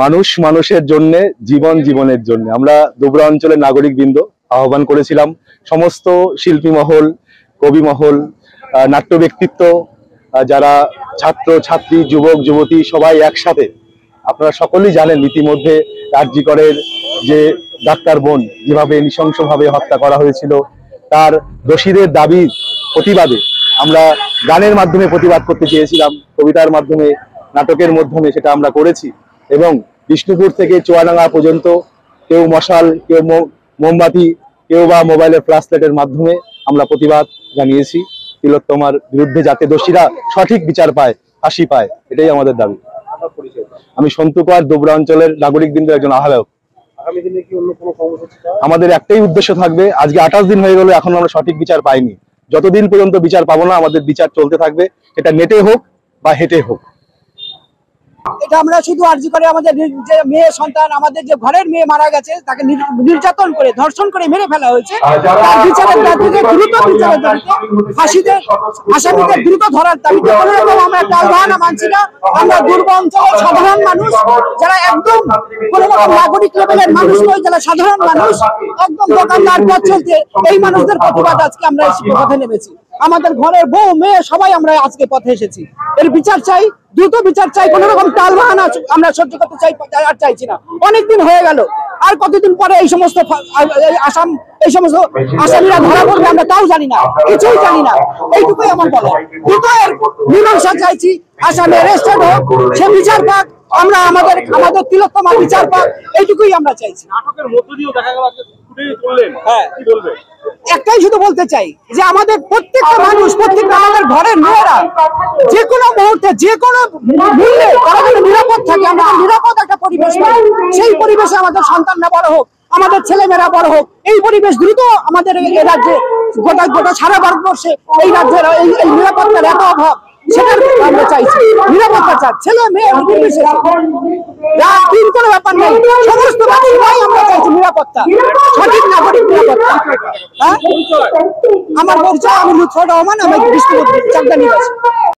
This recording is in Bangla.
মানুষ মানুষের জন্য, জীবন জীবনের জন্য আমরা দুবরা অঞ্চলের নাগরিকবৃন্দ আহ্বান করেছিলাম সমস্ত শিল্পী মহল, কবি মহল, নাট্য ব্যক্তিত্ব, যারা ছাত্র ছাত্রী, যুবক যুবতী সবাই একসাথে। আপনারা সকলেই জানেন ইতিমধ্যে RG করের যে ডাক্তার বোন যেভাবে নৃশংসভাবে হত্যা করা হয়েছিল, তার দোষীদের দাবির প্রতিবাদে আমরা গানের মাধ্যমে প্রতিবাদ করতে চেয়েছিলাম, কবিতার মাধ্যমে, নাটকের মাধ্যমে সেটা আমরা করেছি। এবং বিষ্ণুপুর থেকে চুয়াডাঙ্গা পর্যন্ত কেউ মশাল, কেউ মোমবাতি, কেউ বা মোবাইলের ফ্ল্যাশ লাইটের মাধ্যমে আমরা প্রতিবাদ জানিয়েছি তিলোত্তমার বিরুদ্ধে, যাতে দোষীরা সঠিক বিচার পায়, ফাঁসি পায়, এটাই আমাদের দাবি। আমি সন্তু কুমার, দুবরা অঞ্চলের নাগরিকবৃন্দের একজন আহ্বায়ক। আমাদের একটাই উদ্দেশ্য থাকবে, আজকে 28 দিন হয়ে গেল, এখন আমরা সঠিক বিচার পাইনি। যতদিন পর্যন্ত বিচার পাবো না, আমাদের বিচার চলতে থাকবে, এটা নেটে হোক বা হেঁটে হোক। এটা আমরা শুধু আরজি করে আমাদের যে মেয়ে সন্তান, আমাদের যে ঘরের মেয়ে মারা গেছে, তাকে নির্যাতন করে, ধর্ষণ করে মেরে ফেলা হয়েছে, তার বিচারের দাবিতে, দ্রুত বিচারের দাবিতে, ফাঁসিতে আসামিদের দ্রুত ধরার দাবিতে কোনো রকম আমরা একটা আহ্বান মানছি না। আমরা দুর্গম অঞ্চলের সাধারণ মানুষ, যারা একদম কোনো রকম নাগরিক লেভেলের মানুষ নয়, যারা সাধারণ মানুষ, একদম দোকানদার পথ চলতে, এই মানুষদের প্রতিবাদ আজকে আমরা পথে নেমেছি। আমাদের ঘরের বউ মেয়ে সবাই আমরা আজকে পথে এসেছি। এর বিচার চাই, দ্রুত বিচার চাই। কোন রকম টালবাহানা আমরা সহ্য করতে চাই আর চাইছি না। অনেকদিন হয়ে গেল, আর কতদিন পরে এই সমস্ত আসামিরা ধরা পড়বে আমরা তাও জানি না, কিছুই জানি না। এইটুকুই আমার বলা। দ্রুত এর মীমাংসা চাইছি, আসামি অ্যারেস্টেড হোক, সে বিচার পাক, আমরা আমাদের তিলোত্তমার বিচার পাক, এইটুকুই আমরা চাইছি। নাটকের মধ্য দিয়েও দেখা গেল একটাই শুধু বলতে চাই যে আমাদের প্রত্যেকটা মানুষ, প্রত্যেকটা আমাদের ঘরের মেয়েরা যে কোনো মুহূর্তে, যে কোনো মূল্যে তারা যেন নিরাপদ থাকে, আমরা নিরাপদ একটা পরিবেশ পাই। সেই পরিবেশে আমাদের সন্তানরা বড় হোক, আমাদের ছেলেমেয়েরা বড় হোক। এই পরিবেশ দ্রুত আমাদের এই রাজ্যে, গোটা সারা ভারতবর্ষে এই রাজ্যের এই নিরাপত্তার এত অভাব, সেটার আমরা চাইছি নিরাপত্তা চাই। ছেলে মেয়ে নির্বিশেষে কোনো ব্যাপার নেই, সমস্ত সবাই আমরা চাইছি নিরাপত্তা, সঠিক নাগরিক নিরাপত্তা। আমার পরিচয়, আমি লুৎফর রহমান, আমি বিষ্ণুপুর চাকদা নিবাসী।